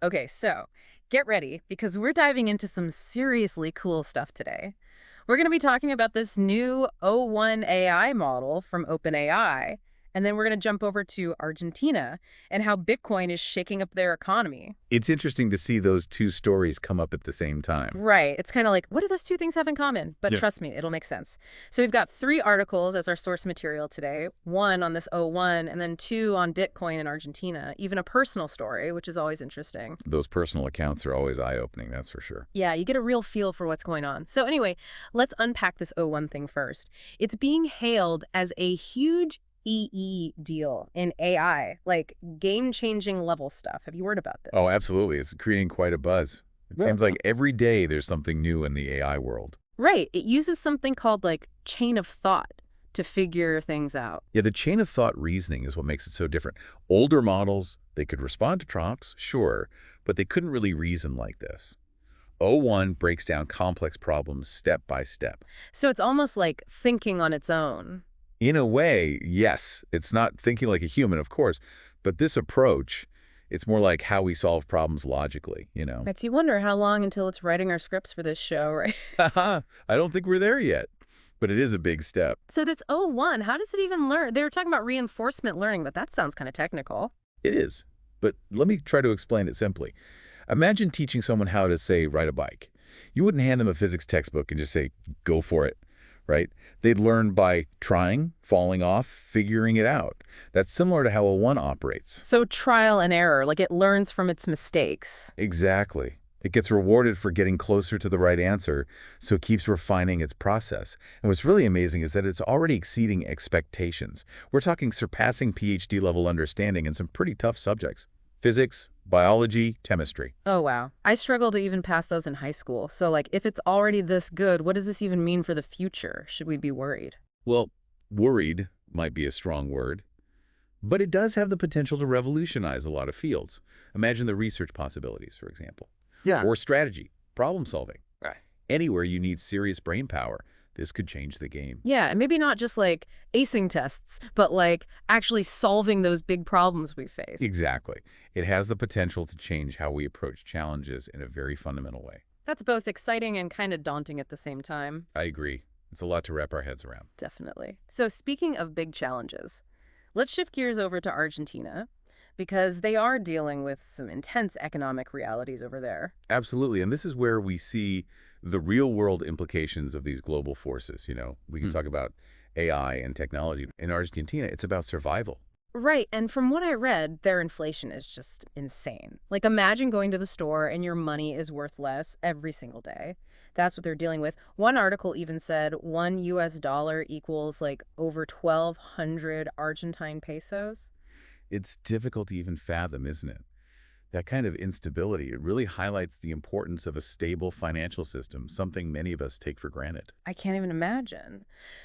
Okay, so get ready because we're diving into some seriously cool stuff today. We're going to be talking about this new O1 AI model from OpenAI, and then we're going to jump over to Argentina and how Bitcoin is shaking up their economy. It's interesting to see those two stories come up at the same time. Right. It's kind of like, what do those two things have in common? But Yeah. trust me, it'll make sense. So we've got 3 articles as our source material today, one on this O1, and then 2 on Bitcoin in Argentina, even a personal story, which is always interesting. Those personal accounts are always eye-opening, that's for sure. Yeah, you get a real feel for what's going on. So anyway, let's unpack this O1 thing first. It's being hailed as a huge deal in AI, like game-changing level stuff. Have you heard about Oh, this? absolutely. It's creating quite a buzz. It Right. seems like every day there's something new in the AI world. Right. It uses something called like chain of thought to figure things out. Yeah, the chain of thought reasoning is what makes it so different. Older models, they could respond to prompts, sure, but they couldn't really reason like this. O1 breaks down complex problems step by step. So it's almost like thinking on its own. In a way, yes, it's not thinking like a human, of course, but this approach, it's more like how we solve problems logically. Makes you wonder how long until it's writing our scripts for this show, right? Haha, I don't think we're there yet, but it is a big step. So that's O1. How does it even learn? They were talking about reinforcement learning, but that sounds kind of technical. It is, but let me try to explain it simply. Imagine teaching someone how to, say, ride a bike. You wouldn't hand them a physics textbook and just say, go for it, right? They'd learn by trying, falling off, figuring it out. That's similar to how a one operates. So trial and error, like it learns from its mistakes. Exactly. It gets rewarded for getting closer to the right answer, so it keeps refining its process. And what's really amazing is that it's already exceeding expectations. We're talking surpassing PhD-level understanding in some pretty tough subjects. Physics, biology, chemistry. Oh, wow. I struggle to even pass those in high school. So, like, if it's already this good, what does this even mean for the future? Should we be worried? Well, worried might be a strong word, but it does have the potential to revolutionize a lot of fields. Imagine the research possibilities, for example. Yeah. Or strategy, problem solving. Right. Anywhere you need serious brain power, this could change the game. Yeah, and maybe not just like acing tests, but like actually solving those big problems we face. Exactly. It has the potential to change how we approach challenges in a very fundamental way. That's both exciting and kind of daunting at the same time. I agree. It's a lot to wrap our heads around. Definitely. So, speaking of big challenges, let's shift gears over to Argentina because they are dealing with some intense economic realities over there. Absolutely. And this is where we see the real-world implications of these global forces. We can talk about AI and technology. In Argentina, it's about survival. Right, and from what I read, their inflation is just insane. Like, imagine going to the store and your money is worth less every single day. That's what they're dealing with. One article even said $1 equals like over 1,200 Argentine pesos. It's difficult to even fathom, isn't it? That kind of instability, it really highlights the importance of a stable financial system, something many of us take for granted. I can't even imagine.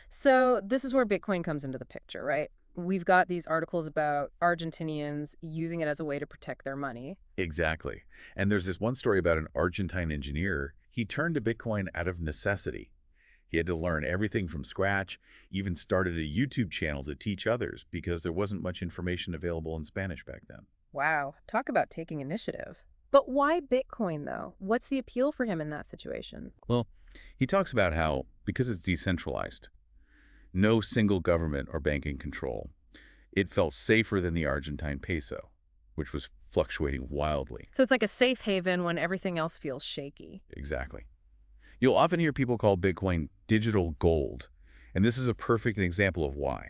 So, this is where Bitcoin comes into the picture, right? We've got these articles about Argentinians using it as a way to protect their money. Exactly. And there's this one story about an Argentine engineer. He turned to Bitcoin out of necessity. He had to learn everything from scratch, even started a YouTube channel to teach others because there wasn't much information available in Spanish back then. Wow, talk about taking initiative. But why Bitcoin, though? What's the appeal for him in that situation? Well, he talks about how, because it's decentralized, no single government or banking control, it felt safer than the Argentine peso, which was fluctuating wildly. So it's like a safe haven when everything else feels shaky. Exactly. You'll often hear people call Bitcoin digital gold, and this is a perfect example of why.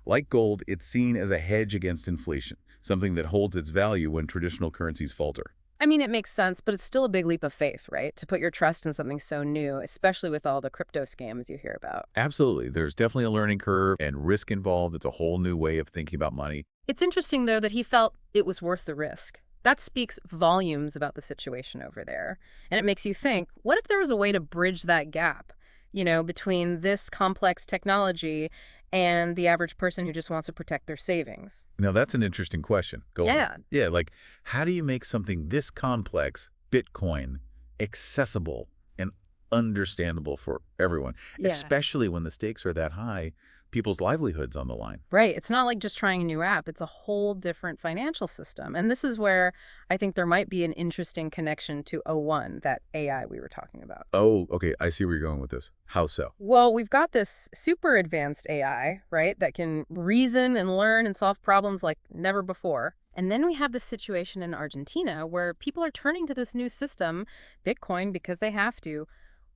Like gold, it's seen as a hedge against inflation, something that holds its value when traditional currencies falter. I mean, it makes sense, but it's still a big leap of faith, right? To put your trust in something so new, especially with all the crypto scams you hear about. Absolutely. There's definitely a learning curve and risk involved. It's a whole new way of thinking about money. It's interesting, though, that he felt it was worth the risk. That speaks volumes about the situation over there. And it makes you think, what if there was a way to bridge that gap, between this complex technology and the average person who just wants to protect their savings? Now, that's an interesting question. Go on. Yeah. Yeah, like, how do you make something this complex, Bitcoin, accessible and understandable for everyone, Yeah. especially when the stakes are that high, people's livelihoods on the line. Right. It's not like just trying a new app. It's a whole different financial system. And this is where I think there might be an interesting connection to O1, that AI we were talking about. Oh, okay. I see where you're going with this. How so? Well, we've got this super advanced AI, right, that can reason and learn and solve problems like never before. And then we have this situation in Argentina where people are turning to this new system, Bitcoin, because they have to.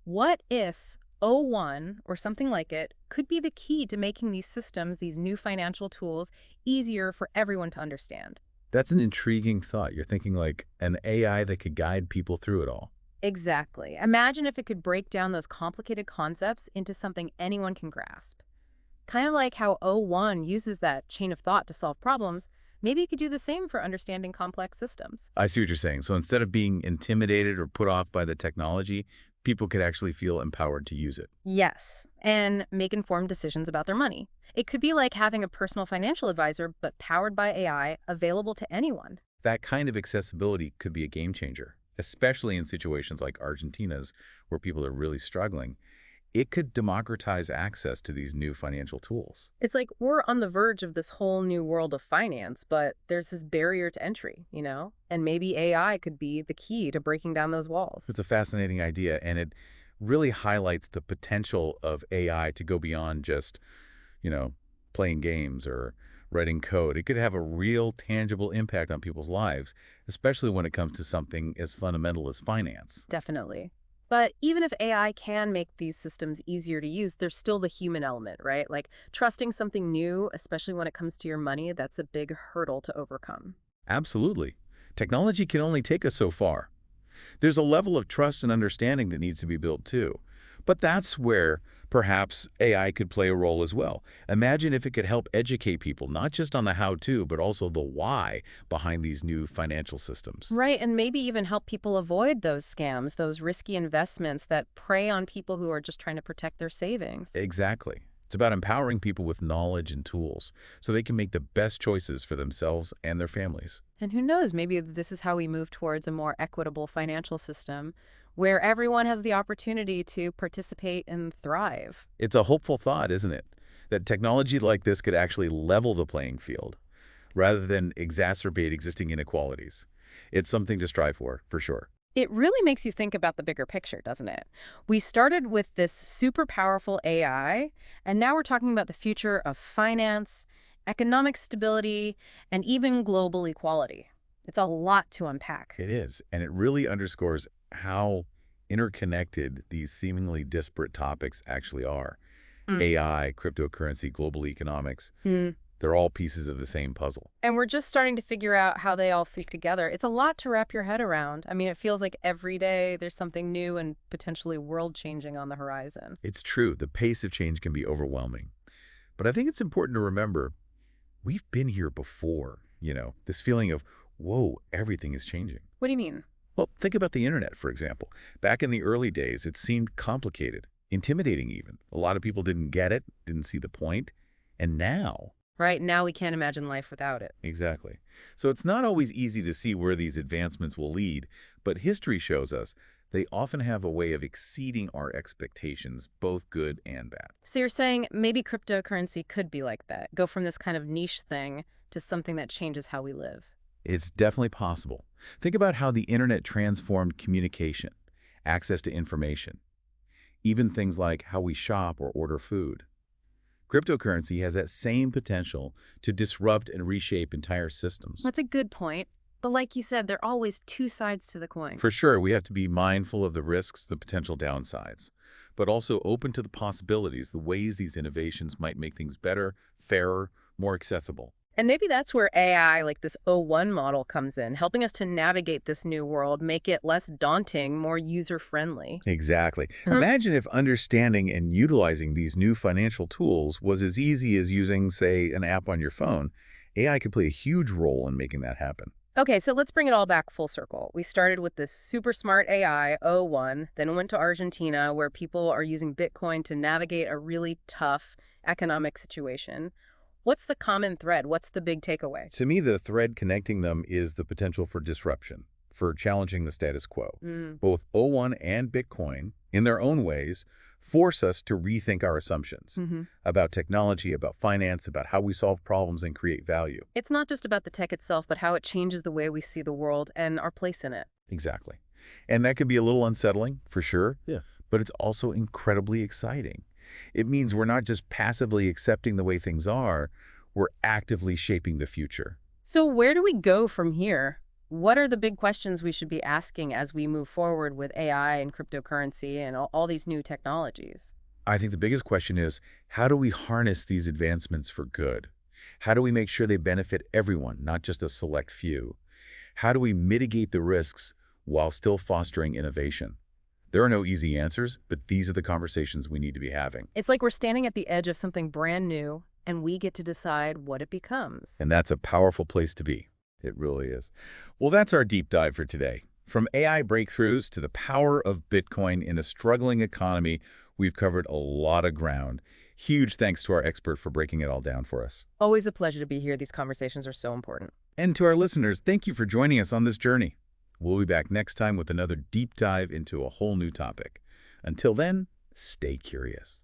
What if O1 or something like it could be the key to making these systems, these new financial tools, easier for everyone to understand? That's an intriguing thought. You're thinking like an AI that could guide people through it all. Exactly. Imagine if it could break down those complicated concepts into something anyone can grasp. Kind of like how O1 uses that chain of thought to solve problems, maybe it could do the same for understanding complex systems. I see what you're saying. So instead of being intimidated or put off by the technology, people could actually feel empowered to use it. Yes, and make informed decisions about their money. It could be like having a personal financial advisor, but powered by AI, available to anyone. That kind of accessibility could be a game changer, especially in situations like Argentina's, where people are really struggling. It could democratize access to these new financial tools. It's like we're on the verge of this whole new world of finance, but there's this barrier to entry, you know? And maybe AI could be the key to breaking down those walls. It's a fascinating idea, and it really highlights the potential of AI to go beyond just, you know, playing games or writing code. It could have a real tangible impact on people's lives, especially when it comes to something as fundamental as finance. Definitely. But even if AI can make these systems easier to use, there's still the human element, right? Like trusting something new, especially when it comes to your money, that's a big hurdle to overcome. Absolutely. Technology can only take us so far. There's a level of trust and understanding that needs to be built too. But that's where perhaps AI could play a role as well. Imagine if it could help educate people, not just on the how-to, but also the why behind these new financial systems. Right, and maybe even help people avoid those scams, those risky investments that prey on people who are just trying to protect their savings. Exactly. It's about empowering people with knowledge and tools so they can make the best choices for themselves and their families. And who knows, maybe this is how we move towards a more equitable financial system where everyone has the opportunity to participate and thrive. It's a hopeful thought, isn't it? That technology like this could actually level the playing field rather than exacerbate existing inequalities. It's something to strive for sure. It really makes you think about the bigger picture, doesn't it? We started with this super powerful AI, and now we're talking about the future of finance, economic stability, and even global equality. It's a lot to unpack. It is, and it really underscores how interconnected these seemingly disparate topics actually are. Mm. AI, cryptocurrency, global economics, Hmm. they're all pieces of the same puzzle. And we're just starting to figure out how they all fit together. It's a lot to wrap your head around. I mean, it feels like every day there's something new and potentially world-changing on the horizon. It's true, the pace of change can be overwhelming. But I think it's important to remember, we've been here before, this feeling of, whoa, everything is changing. What do you mean? Well, think about the internet, for example. Back in the early days, it seemed complicated, intimidating even. A lot of people didn't get it, didn't see the point. And now, Right now we can't imagine life without it. exactly. So it's not always easy to see where these advancements will lead, but history shows us they often have a way of exceeding our expectations, both good and bad. So you're saying maybe cryptocurrency could be like that, go from this kind of niche thing to something that changes how we live. It's definitely possible. Think about how the internet transformed communication, access to information, even things like how we shop or order food. Cryptocurrency has that same potential to disrupt and reshape entire systems. That's a good point. But like you said, there are always two sides to the coin. For sure, we have to be mindful of the risks, the potential downsides, but also open to the possibilities, the ways these innovations might make things better, fairer, more accessible. And maybe that's where AI, like this O1 model, comes in, helping us to navigate this new world, make it less daunting, more user-friendly. Exactly. Mhm. Imagine if understanding and utilizing these new financial tools was as easy as using, say, an app on your phone. AI could play a huge role in making that happen. Okay, so let's bring it all back full circle. We started with this super smart AI, O1, then went to Argentina, where people are using Bitcoin to navigate a really tough economic situation. What's the common thread? What's the big takeaway? To me, the thread connecting them is the potential for disruption, for challenging the status quo. Mm, Both O1 and Bitcoin, in their own ways, force us to rethink our assumptions Hmm. about technology, about finance, about how we solve problems and create value. It's not just about the tech itself, but how it changes the way we see the world and our place in it. Exactly. And that can be a little unsettling, for sure. Yeah. But it's also incredibly exciting. It means we're not just passively accepting the way things are, we're actively shaping the future. So where do we go from here? What are the big questions we should be asking as we move forward with AI and cryptocurrency and all these new technologies? I think the biggest question is, how do we harness these advancements for good? How do we make sure they benefit everyone, not just a select few? How do we mitigate the risks while still fostering innovation? There are no easy answers, but these are the conversations we need to be having. It's like we're standing at the edge of something brand new, and we get to decide what it becomes. And that's a powerful place to be. It really is. Well, that's our deep dive for today. From AI breakthroughs to the power of Bitcoin in a struggling economy, we've covered a lot of ground. Huge thanks to our expert for breaking it all down for us. Always a pleasure to be here. These conversations are so important. And to our listeners, thank you for joining us on this journey. We'll be back next time with another deep dive into a whole new topic. Until then, stay curious.